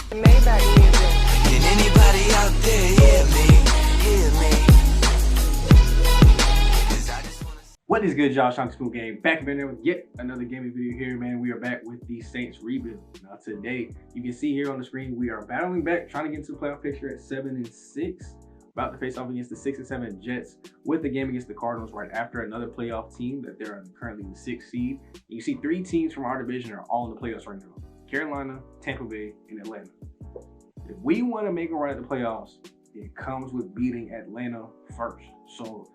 Maybach music. Can anybody out there hear me? Hear me? 'Cause I just wanna... What is good, y'all? Sean SmooveGotGame back again there with yet another gaming video here, man. We are back with the Saints rebuild. Now today, you can see here on the screen, we are battling back, trying to get into the playoff picture at 7-6. About to face off against the 6-7 Jets with the game against the Cardinals right after another playoff team that they're currently the 6th seed. You see 3 teams from our division are all in the playoffs right now. Carolina, Tampa Bay, and Atlanta. If we want to make a run at the playoffs, it comes with beating Atlanta first. So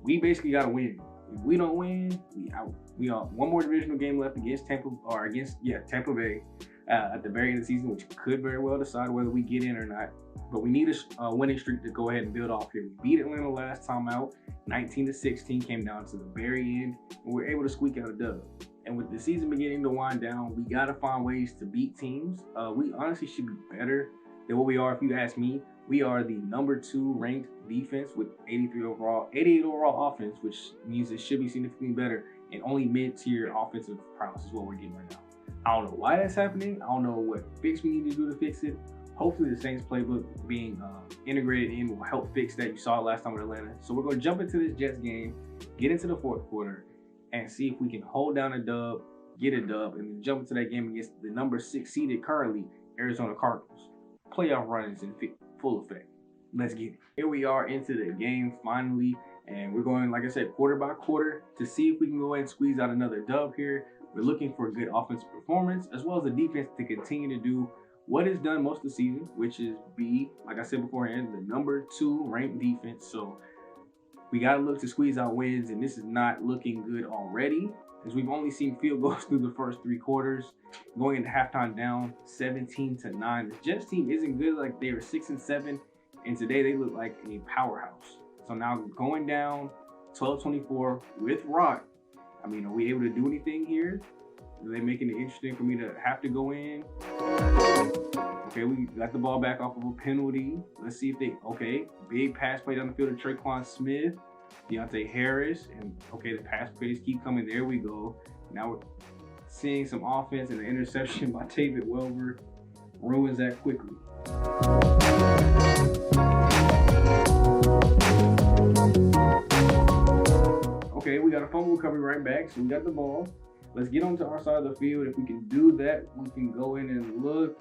we basically got to win. If we don't win, we out. We got one more divisional game left against Tampa Bay at the very end of the season, which could very well decide whether we get in or not. But we need a winning streak to go ahead and build off here. We beat Atlanta last time out, 19-16, came down to the very end, and we were able to squeak out a dub. And with the season beginning to wind down, we got to find ways to beat teams. We honestly should be better than what we are. If you ask me, we are the #2 ranked defense with 88 overall offense, which means it should be significantly better, and only mid-tier offensive prowess is what we're getting right now. I don't know why that's happening. I don't know what fix we need to do to fix it. Hopefully the Saints playbook being integrated in will help fix that. You saw it last time with Atlanta. So we're going to jump into this Jets game, get into the fourth quarter, and see if we can hold down a dub, get a dub, and then jump into that game against the #6 seeded currently Arizona Cardinals. Playoff run is in full effect. Let's get it. Here we are into the game finally, and we're going, like I said, quarter by quarter to see if we can go ahead and squeeze out another dub here. We're looking for a good offensive performance as well as the defense to continue to do what is done most of the season, which is be, like I said beforehand, the #2 ranked defense. So we got to look to squeeze out wins, and this is not looking good already, as we've only seen field goals through the first 3 quarters, going into halftime down 17-9. The Jets team isn't good. Like, they were 6-7, and today they look like a powerhouse. So now going down 12-24 with Rock, I mean, are we able to do anything here? Are they making it interesting for me to have to go in? Okay, we got the ball back off of a penalty. Let's see if they, okay, big pass play down the field to Traquan Smith, Deontay Harris, and okay, the pass plays keep coming. There we go. Now we're seeing some offense, and the interception by David Welber ruins that quickly. Okay, we got a fumble recovery right back, so we got the ball. Let's get onto our side of the field. If we can do that, we can go in and look.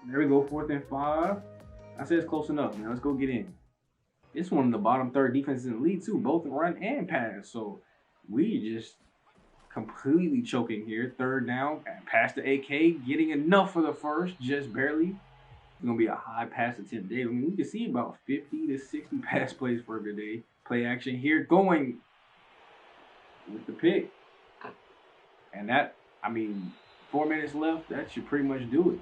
There we go, 4th and 5. I said it's close enough, man. Let's go get in. It's one of the bottom 3rd defenses in the league too, both run and pass. So we just completely choking here. 3rd down, pass to AK, getting enough for the first, just barely. It's gonna be a high pass attempt day. I mean, we can see about 50 to 60 pass plays for today. Play action here, going with the pick. And that, I mean, 4 minutes left, that should pretty much do it.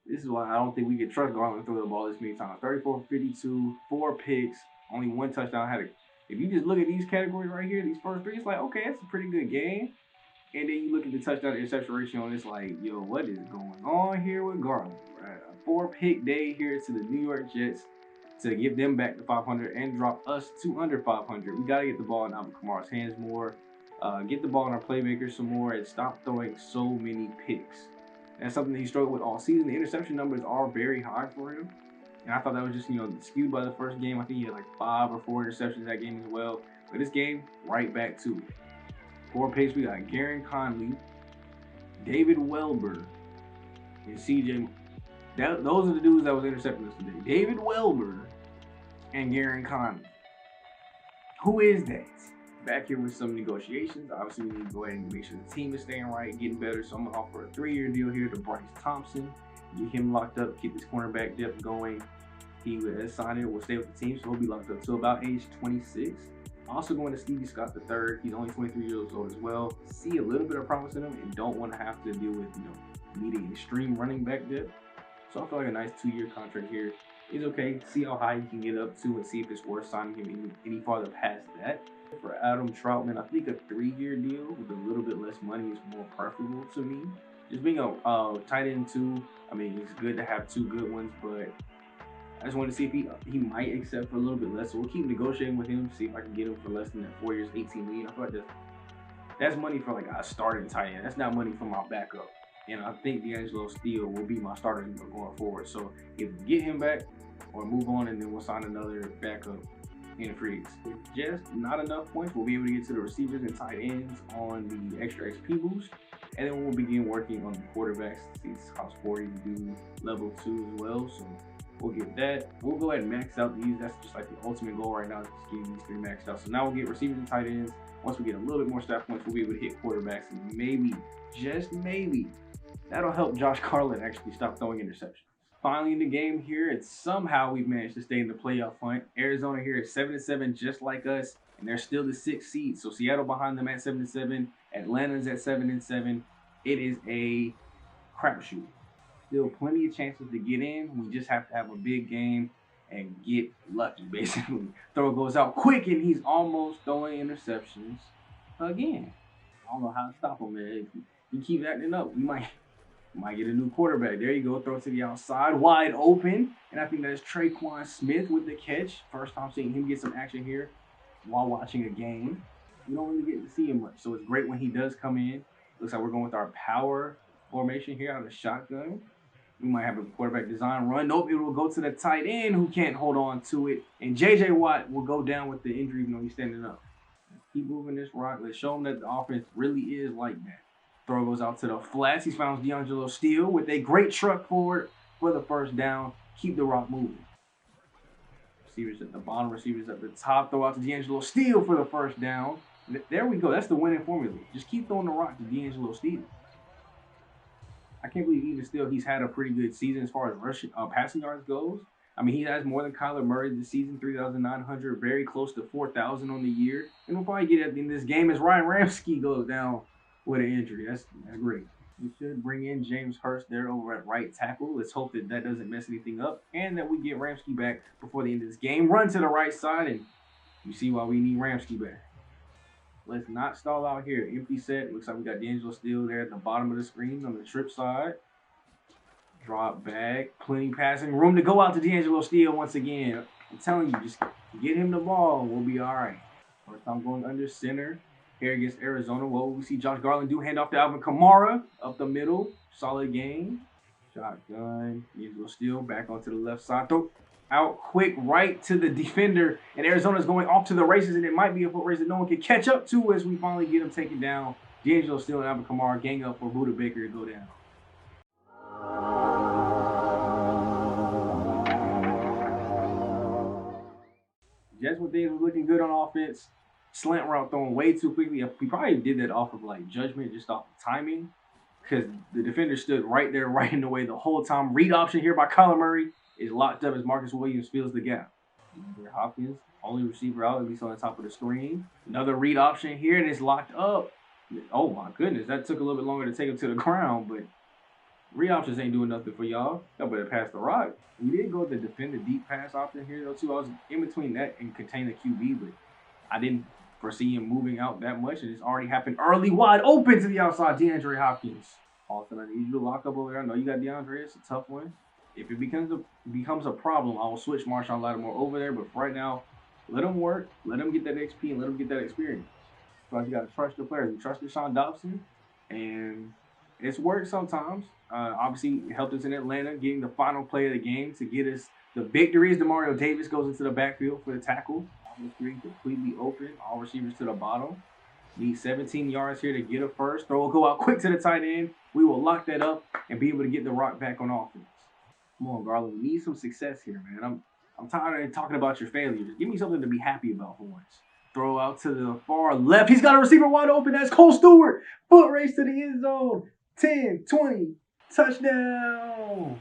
This is why I don't think we can trust Garland to throw the ball this many times. 34-52, 4 picks, only 1 touchdown. If you just look at these categories right here, these first 3, it's like, okay, that's a pretty good game. And then you look at the touchdown to interception ratio, and it's like, yo, what is going on here with Garland? Right? A 4-pick day here to the New York Jets to give them back to 500 and drop us to under 500. We got to get the ball in Alvin Kamara's hands more. Get the ball in our playmakers some more, and stop throwing so many picks. That's something that he struggled with all season. The interception numbers are very high for him, and I thought that was just, skewed by the first game. I think he had like 5 or 4 interceptions that game as well. But this game, right back to it. 4 picks. We got Garen Conley, David Welber, and CJ. Those are the dudes that was intercepting us today. David Welber and Garen Conley. Who is that? Back here with some negotiations. Obviously, we need to go ahead and make sure the team is staying right, getting better. So I'm gonna offer a 3-year deal here to Bryce Thompson. Get him locked up, keep his cornerback depth going. He has signed it, will stay with the team, so he'll be locked up till about age 26. Also going to Stevie Scott III. He's only 23 years old as well. See a little bit of promise in him, and don't want to have to deal with needing extreme running back depth. So I feel like a nice 2-year contract here is okay. See how high he can get up to, and see if it's worth signing him any farther past that. For Adam Troutman, I think a 3-year deal with a little bit less money is more preferable to me. Just being a tight end 2, I mean, it's good to have 2 good ones, but I just want to see if he might accept for a little bit less. So we'll keep negotiating with him, see if I can get him for less than that 4 years, $18 million. I feel like that's money for like a starting tight end. That's not money for my backup. and I think D'Angelo Steele will be my starter going forward. So if we get him back or move on, and then we'll sign another backup in free agency. Just not enough points. We'll be able to get to the receivers and tight ends on the extra XP boost, and then we'll begin working on the quarterbacks. These cost 40 to do level 2 as well, so we'll get that. We'll go ahead and max out these. That's just like the ultimate goal right now, is just getting these 3 maxed out. So now we'll get receivers and tight ends. Once we get a little bit more stat points, we'll be able to hit quarterbacks, and maybe, just maybe, that'll help Josh Garland actually stop throwing interceptions. Finally in the game here, and somehow we've managed to stay in the playoff hunt. Arizona here is 7-7, just like us, and they're still the 6th seed. So Seattle behind them at 7-7, Atlanta's at 7-7. It is a crapshoot. Still plenty of chances to get in. We just have to have a big game and get lucky, basically. Throw goes out quick, and he's almost throwing interceptions again. I don't know how to stop him, man. He keeps acting up. We might get a new quarterback. There you go. Throw it to the outside, wide open. And I think that's Traquan Smith with the catch. First time seeing him get some action here while watching a game. We don't really get to see him much, so it's great when he does come in. Looks like we're going with our power formation here out of the shotgun. We might have a quarterback design run. Nope, it will go to the tight end who can't hold on to it. And J.J. Watt will go down with the injury even though he's standing up. Let's keep moving this rock. Let's show him that the offense really is like that. Throw goes out to the flats. He finds D'Angelo Steele with a great truck forward for the first down. Keep the rock moving. Receivers at the bottom, receivers at the top. Throw out to D'Angelo Steele for the first down. There we go. That's the winning formula. Just keep throwing the rock to D'Angelo Steele. I can't believe even still he's had a pretty good season as far as passing yards goes. I mean, he has more than Kyler Murray this season, 3,900, very close to 4,000 on the year. And we'll probably get at the end of this game as Ryan Ramsky goes down with an injury. That's great. We should bring in James Hurst there over at right tackle. Let's hope that that doesn't mess anything up and that we get Ramsky back before the end of this game. Run to the right side, and you see why we need Ramsky back. Let's not stall out here. Empty set. Looks like we got D'Angelo Steele there at the bottom of the screen on the trip side. Drop back. Plenty passing. Room to go out to D'Angelo Steele once again. I'm telling you, just get him the ball and we'll be all right. First time going under center here against Arizona. Well, we see Josh Garland do hand off to Alvin Kamara up the middle. Solid game. Shotgun. D'Angelo Steele back onto the left side. Throw out quick right to the defender. And Arizona's going off to the races, and it might be a foot race that no one can catch up to as we finally get him taken down. D'Angelo Steele and Alvin Kamara gang up for Buda Baker to go down. Just when things were looking good on offense, slant route throwing way too quickly. We probably did that off of like judgment, just off of timing, because the defender stood right there, right in the way the whole time. Read option here by Kyler Murray is locked up as Marcus Williams fills the gap. Hopkins, only receiver out, at least on the top of the screen. Another read option here, and it's locked up. Oh my goodness, that took a little bit longer to take him to the ground, but read options ain't doing nothing for y'all. Y'all better pass the rock. We did go with the defend the deep pass option here though too. I was in between that and contain the QB, but I didn't foresee him moving out that much, and it's already happened early, wide open to the outside. DeAndre Hopkins. Austin, I need you to lock up over there. I know you got DeAndre. It's a tough one. If it becomes a problem, I will switch Marshawn Lattimore over there. But for right now, let him work, let him get that XP, and let him get that experience. So you got to trust your players. We trusted Sean Dobson, and it's worked sometimes. Obviously, it helped us in Atlanta, getting the final play of the game to get us the victory as Demario Davis goes into the backfield for the tackle. On the screen, completely open. All receivers to the bottom. Need 17 yards here to get a first. Throw will go out quick to the tight end. We will lock that up and be able to get the rock back on offense. Come on, Garland. We need some success here, man. I'm tired of talking about your failures. Give me something to be happy about for once. Throw out to the far left. He's got a receiver wide open. That's Cole Stewart. Foot race to the end zone. 10, 20. Touchdown.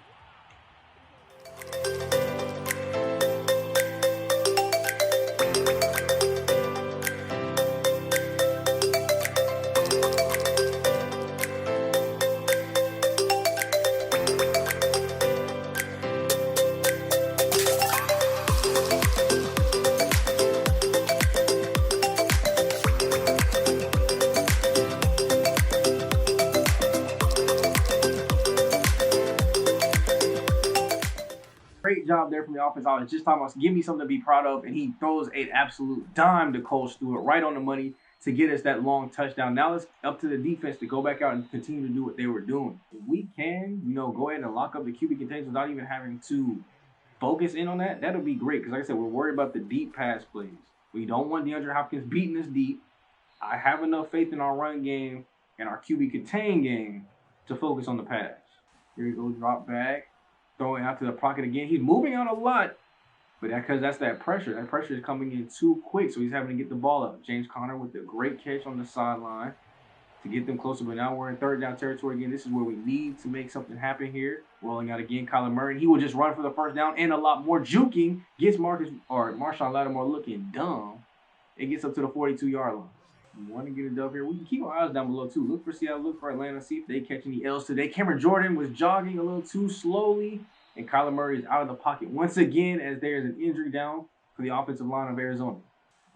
Great job there from the offense. I was just talking about, give me something to be proud of, and he throws an absolute dime to Cole Stewart right on the money to get us that long touchdown. Now it's up to the defense to go back out and continue to do what they were doing. If we can, go ahead and lock up the QB containers without even having to focus in on that, that'll be great. Because like I said, we're worried about the deep pass plays. We don't want DeAndre Hopkins beating us deep. I have enough faith in our run game and our QB contain game to focus on the pass. Here we go, drop back, throwing out to the pocket again. He's moving out a lot, but that's that pressure. That pressure is coming in too quick, so he's having to get the ball up. James Conner with the great catch on the sideline to get them closer, but now we're in third down territory again. This is where we need to make something happen here. Rolling out again, Kyler Murray. He will just run for the first down and a lot more. Juking gets Marshawn Lattimore looking dumb. It gets up to the 42-yard line. We want to get it up here. We can keep our eyes down below too. Look for Seattle, look for Atlanta, see if they catch any L's today. Cameron Jordan was jogging a little too slowly, and Kyler Murray is out of the pocket once again as there is an injury down for the offensive line of Arizona.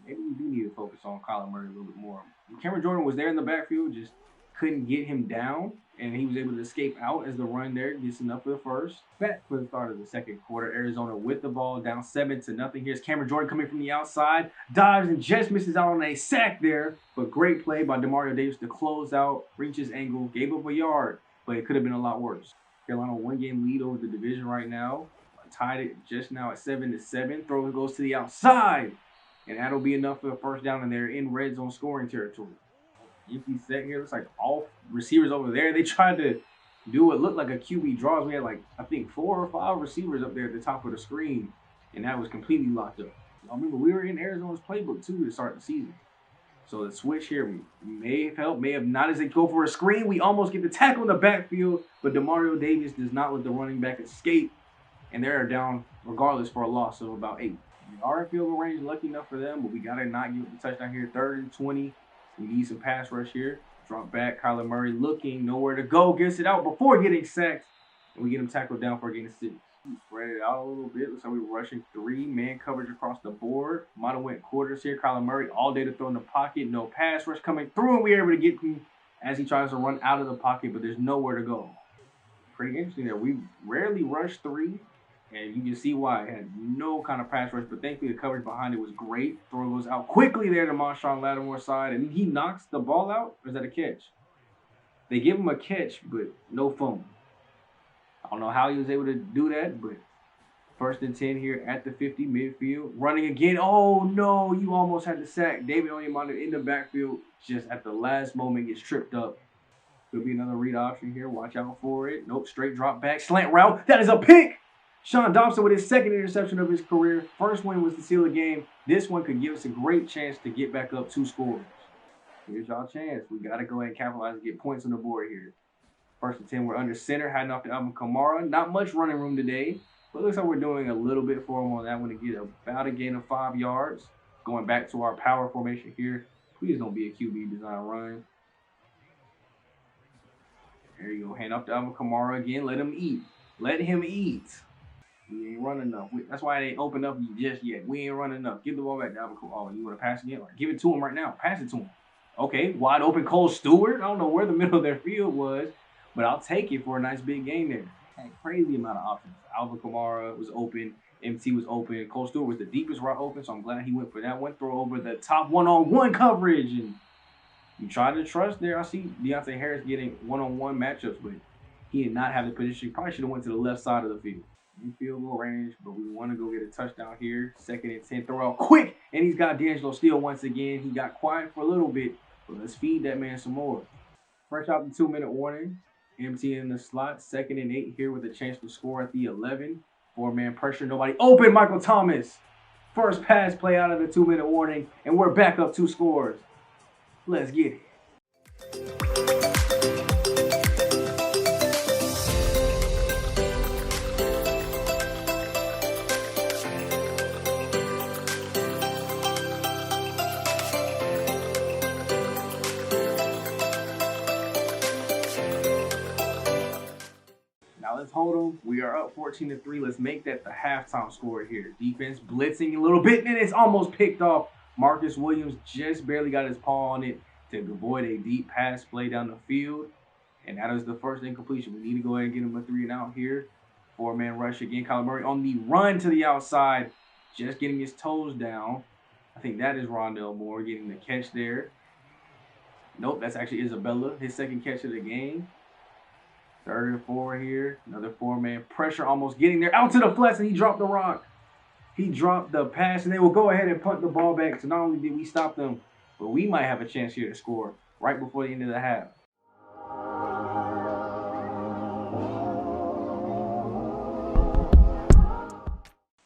Maybe we do need to focus on Kyler Murray a little bit more. Cameron Jordan was there in the backfield, just couldn't get him down, and he was able to escape out as the run there gets enough for the first. Back for the start of the second quarter, Arizona with the ball down 7-0. Here's Cameron Jordan coming from the outside, dives and just misses out on a sack there, but great play by Demario Davis to close out, reach his angle, gave up a yard, but it could have been a lot worse. Carolina one-game lead over the division right now, tied it just now at 7-7. Throw goes to the outside, and that'll be enough for the first down, and they're in red zone scoring territory. Empty set here. Looks like all receivers over there. They tried to do what looked like a QB draws. We had I think 4 or 5 receivers up there at the top of the screen, and that was completely locked up. I remember we were in Arizona's playbook too to start the season. So the switch here may have helped, may have not. As they go for a screen, we almost get the tackle in the backfield, but Demario Davis does not let the running back escape, and they're down regardless for a loss of about 8. We are in field goal range, lucky enough for them, but we got to not give the touchdown here. 3rd and 20. We need some pass rush here. Drop back, Kyler Murray looking, nowhere to go. Gets it out before getting sacked, and we get him tackled down for a gain of 6. Spread it out a little bit. Looks like we were rushing 3-man coverage across the board. Might have went quarters here. Kyler Murray all day to throw in the pocket. No pass rush coming through, and we're able to get him as he tries to run out of the pocket, but there's nowhere to go. Pretty interesting there. We rarely rush 3. And you can see why it had no kind of pass rush, but thankfully the coverage behind it was great. Throw goes out quickly there to Marshawn Lattimore's side, and he knocks the ball out. Or is that a catch? They give him a catch, but no fumble. I don't know how he was able to do that, but 1st and 10 here at the 50 midfield. Running again. Oh no, you almost had the sack. David Onyemata in the backfield, just at the last moment gets tripped up. Could be another read option here. Watch out for it. Nope, straight drop back, slant route. That is a pick. Sean Dobson with his 2nd interception of his career. First one was to seal the game. This one could give us a great chance to get back up 2 scores. Here's y'all chance. We got to go ahead and capitalize and get points on the board here. 1st and 10, we're under center, heading off to Alvin Kamara. Not much running room today, but it looks like we're doing a little bit for him on that one to get about a gain of 5 yards. Going back to our power formation here. Please don't be a QB design run. There you go. Hand off to Alvin Kamara again. Let him eat. Let him eat. We ain't running enough. That's why it ain't opened up just yet. We ain't running enough. Give the ball back to Alvin Kamara. Oh, you want to pass again? Right, give it to him right now. Pass it to him. Okay, wide open Cole Stewart. I don't know where the middle of their field was, but I'll take it for a nice big gain there. Had crazy amount of options. Alvin Kamara was open. MT was open. Cole Stewart was the deepest route open, so I'm glad he went for that one. Throw over the top one-on-one coverage, and you try to trust there. I see Deontay Harris getting one-on-one matchups, but he did not have the position. He probably should have went to the left side of the field. In field goal range, but we want to go get a touchdown here. 2nd and 10, throw out quick, and he's got D'Angelo Steele once again. He got quiet for a little bit, but let's feed that man some more. Fresh out the 2-minute warning. MT in the slot. 2nd and 8 here with a chance to score at the 11. 4-man pressure, nobody open. Michael Thomas. First pass play out of the 2-minute warning, and we're back up 2 scores. Let's get it. Let's hold them. We are up 14-3. Let's make that the halftime score here. Defense blitzing a little bit, and it's almost picked off. Marcus Williams just barely got his paw on it to avoid a deep pass play down the field. And that is the first incompletion. We need to go ahead and get him a 3 and out here. 4-man rush again. Kyler Murray on the run to the outside, just getting his toes down. I think that is Rondell Moore getting the catch there. Nope, that's actually Isabella. His second catch of the game. 3rd and 4 here. Another 4-man pressure, almost getting there. Out to the flats, and he dropped the rock. He dropped the pass, and they will go ahead and punt the ball back. So not only did we stop them, but we might have a chance here to score right before the end of the half.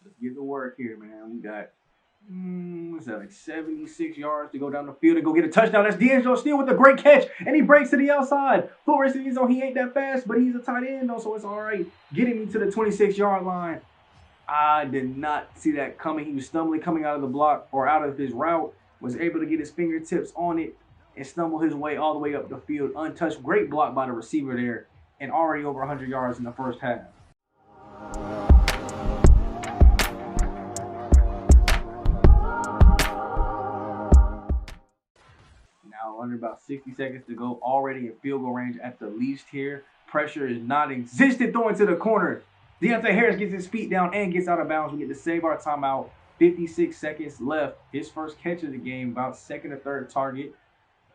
Let's get to work here, man. We got what's that, like 76 yards to go down the field and go get a touchdown. That's D'Angelo Steele with a great catch, and he breaks to the outside. Full race to the end zone. He ain't that fast, but he's a tight end though, so it's all right. Getting me to the 26-yard line. I did not see that coming. He was stumbling coming out of the block or out of his route. Was able to get his fingertips on it and stumble his way all the way up the field untouched. Great block by the receiver there, and already over 100 yards in the first half. Now under about 60 seconds to go, already in field goal range at the least here. Pressure is non-existent, throwing to the corner. Deontay Harris gets his feet down and gets out of bounds. We get to save our timeout. 56 seconds left. His first catch of the game, about 2nd or 3rd target.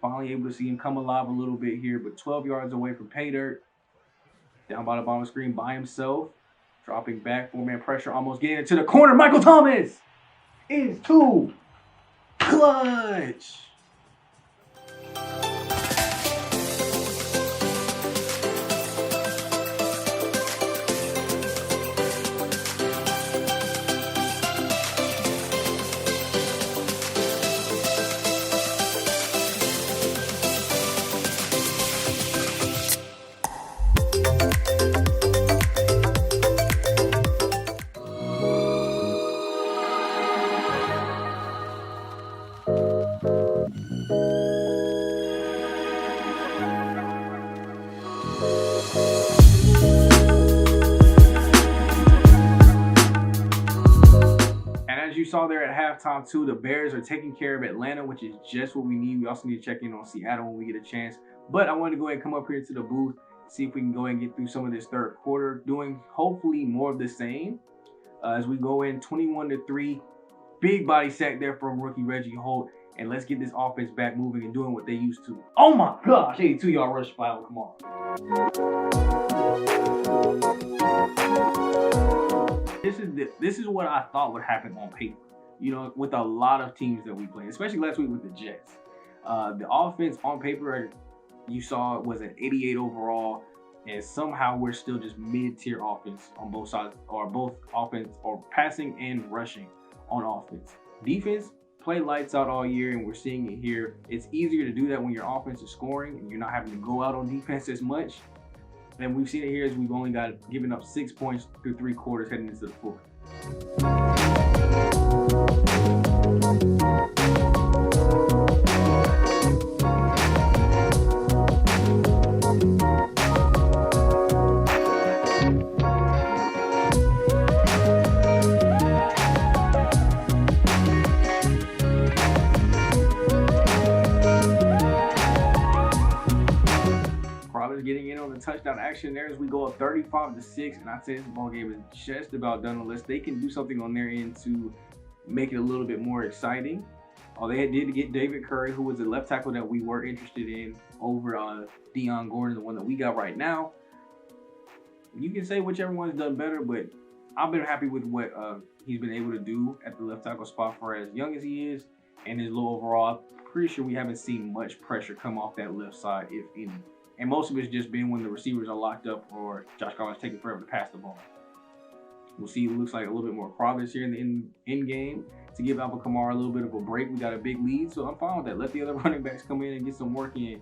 Finally able to see him come alive a little bit here, but 12 yards away from pay dirt. Down by the bottom of the screen by himself. Dropping back, 4-man pressure, almost getting it to the corner. Michael Thomas is too clutch. Saw there at halftime too, the Bears are taking care of Atlanta, which is just what we need. We also need to check in on Seattle when we get a chance. But I wanted to go ahead and come up here to the booth, see if we can go ahead and get through some of this 3rd quarter, doing hopefully more of the same as we go in 21-3. Big body sack there from rookie Reggie Holt, and let's get this offense back moving and doing what they used to. Oh my gosh, 82-yard rush file, come on. This is what I thought would happen on paper, you know, with a lot of teams that we played, especially last week with the Jets. The offense on paper, you saw, was an 88 overall, and somehow we're still just mid-tier offense on both sides, or both offense or passing and rushing on offense. Defense played lights out all year, and we're seeing it here. It's easier to do that when your offense is scoring and you're not having to go out on defense as much. And we've seen it here as we've only given up 6 points through 3 quarters heading into the 4th. Getting in on the touchdown action there as we go up 35-6, and I'd say this ball game is just about done unless they can do something on their end to make it a little bit more exciting. They did get David Curry, who was a left tackle that we were interested in over Deion Gordon, the one that we got right now. You can say whichever one's done better, but I've been happy with what he's been able to do at the left tackle spot for as young as he is and his low overall. I'm pretty sure we haven't seen much pressure come off that left side, if any. And most of it's just been when the receivers are locked up or Josh Garland's taking forever to pass the ball. We'll see, it looks like a little bit more progress here in the end game to give Alvin Kamara a little bit of a break. We got a big lead, so I'm fine with that. Let the other running backs come in and get some work in.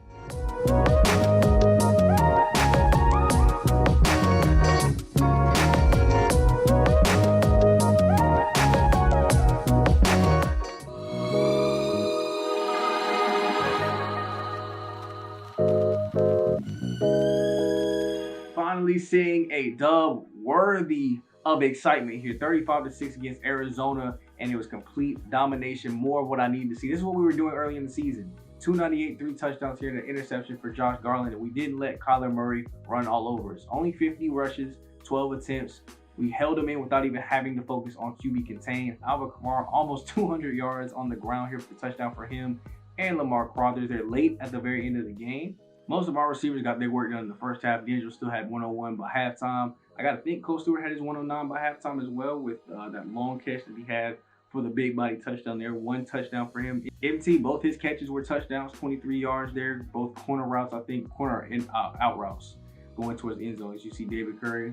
Finally seeing a dub worthy of excitement here. 35-6 against Arizona, and it was complete domination. More of what I needed to see. This is what we were doing early in the season. 298, 3 touchdowns here, and an interception for Josh Garland, and we didn't let Kyler Murray run all over us. Only 50 rushes, 12 attempts. We held him in without even having to focus on QB contain. Alvin Kamara almost 200 yards on the ground here for the touchdown for him. and Lamar Crothers. They're late at the very end of the game. Most of our receivers got their work done in the first half. D'Angelo still had 101 by halftime. I got to think Cole Stewart had his 109 by halftime as well with that long catch that he had for the big body touchdown there. 1 touchdown for him. MT, both his catches were touchdowns, 23 yards there. Both corner routes, I think, corner and out routes going towards the end zone. As you see David Curry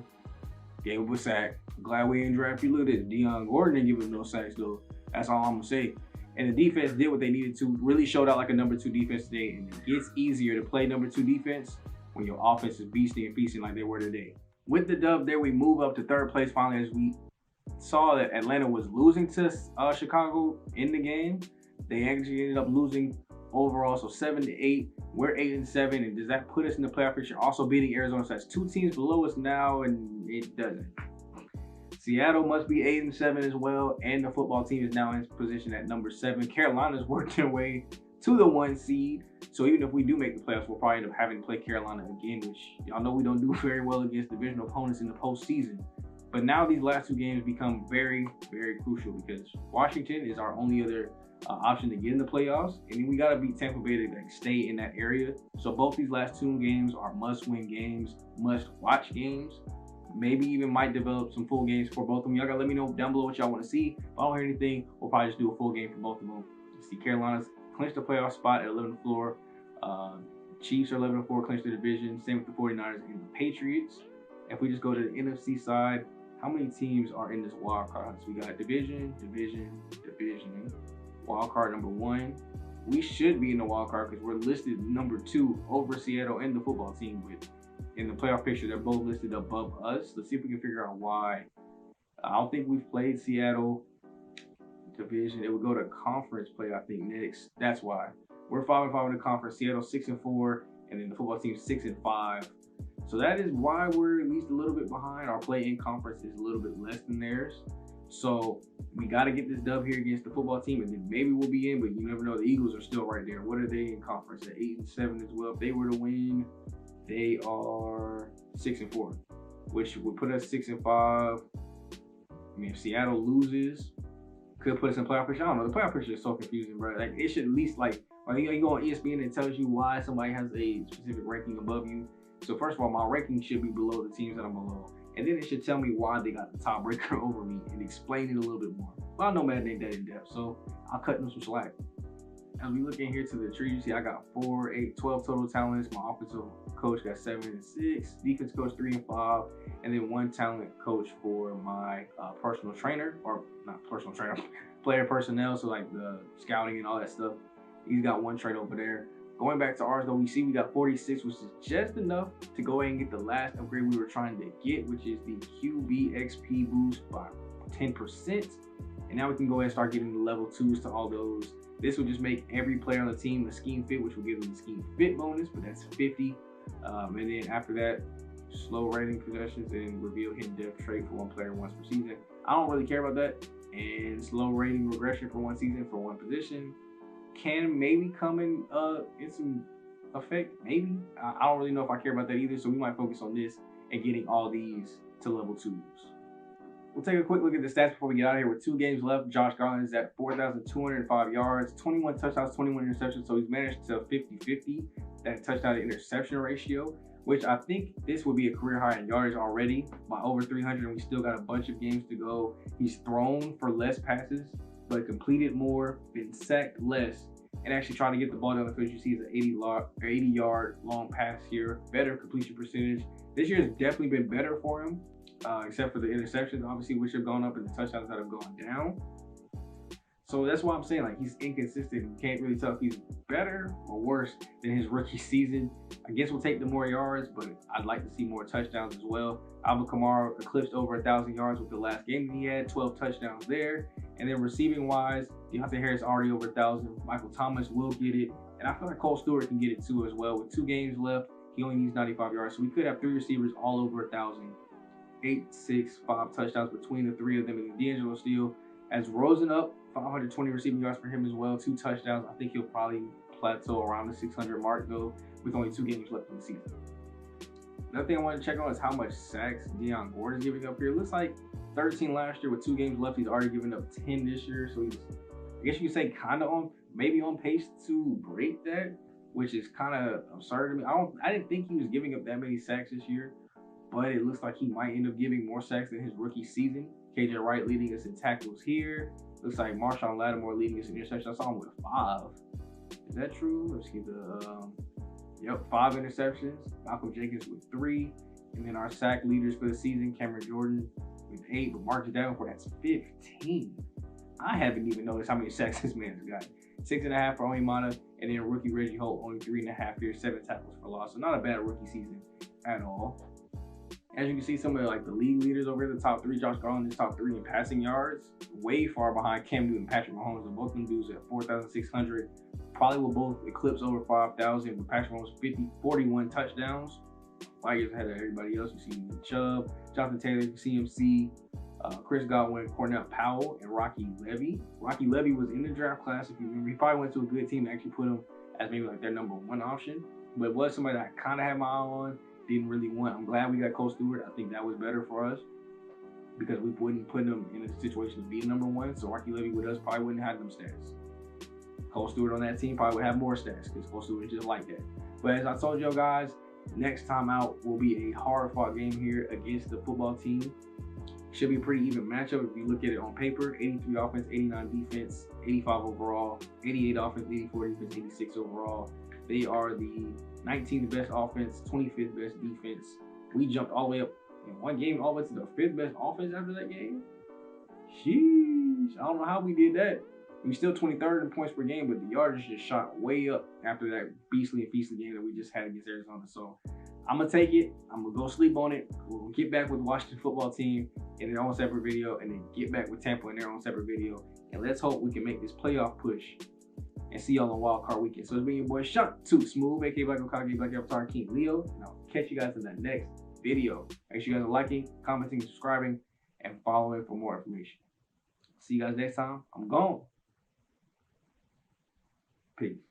gave up a sack. Glad we didn't draft you. Look at this. Deion Gordon didn't give us no sacks though. That's all I'm going to say. And the defense did what they needed to, really showed out like a number 2 defense today. And it gets easier to play number 2 defense when your offense is beasting and feasting like they were today. With the dub there, we move up to 3rd place finally as we saw that Atlanta was losing to Chicago in the game. They actually ended up losing overall, so 7-8. We're 8-7, and does that put us in the playoff picture? Also beating Arizona, so that's 2 teams below us now, and it doesn't. Seattle must be 8-7 as well, and the football team is now in position at number 7. Carolina's worked their way to the 1 seed, so even if we do make the playoffs, we'll probably end up having to play Carolina again, which y'all know we don't do very well against divisional opponents in the postseason. But now these last 2 games become very, very crucial because Washington is our only other option to get in the playoffs, and then we got to beat Tampa Bay to stay in that area. So both these last 2 games are must-win games, must-watch games. Maybe even might develop some full games for both of them. Y'all gotta let me know down below what y'all want to see. If I don't hear anything, we'll probably just do a full game for both of them. You see Carolina's clinched the playoff spot at 11th floor. Chiefs are 11-4, clinched the division. Same with the 49ers and the Patriots. If we just go to the NFC side, how many teams are in this wild card? So we got division. Wild card number 1. We should be in the wild card because we're listed number 2 over Seattle and the football team. But in the playoff picture, they're both listed above us. Let's see if we can figure out why. I don't think we've played Seattle division. It would go to conference play, I think, next. That's why. We're 5-5 in the conference. Seattle 6-4, and then the football team 6-5. So that is why we're at least a little bit behind. Our play in conference is a little bit less than theirs. So we got to get this dub here against the football team, and then maybe we'll be in, but you never know. The Eagles are still right there. What are they in conference? At 8-7 as well. If they were to win, they are 6-4, which would put us 6-5. I mean, if Seattle loses, could put us in playoff picture. I don't know. The playoff picture is so confusing, bro. Like, it should at least, like, you go on ESPN and it tells you why somebody has a specific ranking above you. So first of all, my ranking should be below the teams that I'm below. And then it should tell me why they got the tiebreaker over me and explain it a little bit more. But I know Madden ain't that in depth, so I'll cut them some slack. As we look in here to the tree, you see I got 4, 8, 12 total talents. My offensive coach got 7 and 6. Defense coach 3 and 5. And then 1 talent coach for my personal trainer, or not personal trainer, player personnel. So like the scouting and all that stuff. He's got 1 trade over there. Going back to ours though, we see we got 46, which is just enough to go ahead and get the last upgrade we were trying to get, which is the QB XP boost by 10%. And now we can go ahead and start getting the level 2s to all those. This will just make every player on the team a scheme fit, which will give them the scheme fit bonus, but that's 50. And then after that, slow rating possessions and reveal hidden depth trait for 1 player once per season. I don't really care about that. And slow rating regression for 1 season for 1 position can maybe come in some effect, maybe. I don't really know if I care about that either, so we might focus on this and getting all these to level 2s. We'll take a quick look at the stats before we get out of here. With 2 games left, Josh Garland is at 4,205 yards, 21 touchdowns, 21 interceptions, so he's managed to 50-50, that touchdown to interception ratio, which I think this will be a career high in yardage already by over 300, and we still got a bunch of games to go. He's thrown for less passes, but completed more, been sacked less, and actually trying to get the ball down the field. You see it's an 80-yard long pass here, better completion percentage. This year has definitely been better for him, except for the interceptions, obviously, which have gone up, and the touchdowns that have gone down. So that's why I'm saying, like, he's inconsistent. You can't really tell if he's better or worse than his rookie season. I guess we'll take the more yards, but I'd like to see more touchdowns as well. Alvin Kamara eclipsed over 1,000 yards with the last game that he had, 12 touchdowns there. And then receiving wise, Deontay Harris already over 1,000. Michael Thomas will get it. And I feel like Cole Stewart can get it too as well. With 2 games left, he only needs 95 yards. So we could have 3 receivers all over 1,000. 8, 6, 5 touchdowns between the 3 of them. And D'Angelo still has risen up, 520 receiving yards for him as well, 2 touchdowns. I think he'll probably plateau around the 600 mark though, with only 2 games left in the season. Another thing I want to check on is how much sacks Deion Gordon is giving up here. It looks like 13 last year with 2 games left. He's already given up 10 this year, so he's, I guess you could say, kind of on maybe on pace to break that, which is kind of absurd to me. I didn't think he was giving up that many sacks this year, but it looks like he might end up giving more sacks than his rookie season. KJ Wright leading us in tackles here. Looks like Marshawn Lattimore leading us in interceptions. I saw him with 5. Is that true? Let's get the 5 interceptions. Malcolm Jenkins with 3. And then our sack leaders for the season, Cameron Jordan with 8, but Marcus Davenport has 15. I haven't even noticed how many sacks this man has got. 6.5 for Onyemata, and then rookie Reggie Holt only 3.5 here, 7 tackles for loss. So not a bad rookie season at all. As you can see, some of the league leaders over here, the top 3, Josh Garland is top 3 in passing yards, way far behind Cam Newton and Patrick Mahomes. And both of them dudes at 4,600. Probably will both eclipse over 5,000. But Patrick Mahomes 41 touchdowns. Tigers ahead of everybody else. You see Chubb, Jonathan Taylor, CMC, Chris Godwin, Cornell Powell, and Rocky Levy. Rocky Levy was in the draft class. If you remember, he probably went to a good team and actually put him as maybe like their number 1 option. But it was somebody that I kind of had my eye on. Didn't really want. I'm glad we got Cole Stewart. I think that was better for us because we wouldn't put him in a situation to be number 1. So Rocky Levy with us probably wouldn't have them stats. Cole Stewart on that team probably would have more stats because Cole Stewart is just like that. But as I told y'all guys, next time out will be a hard-fought game here against the football team. Should be a pretty even matchup if you look at it on paper. 83 offense, 89 defense, 85 overall, 88 offense, 84 defense, 86 overall. They are the 19th best offense, 25th best defense. We jumped all the way up in one game, all the way to the 5th best offense after that game. Sheesh. I don't know how we did that. We still 23rd in points per game, but the yardage just shot way up after that beastly and feastly game that we just had against Arizona. So I'm going to take it. I'm going to go sleep on it. We'll get back with the Washington football team in their own separate video, and then get back with Tampa in their own separate video. And let's hope we can make this playoff push and see y'all on Wild Card Weekend. So it's been your boy Shot to Smooth, aka Black Okage, Black Avatar King Leo. And I'll catch you guys in the next video. Make sure you guys are liking, commenting, subscribing, and following for more information. See you guys next time. I'm gone. Peace.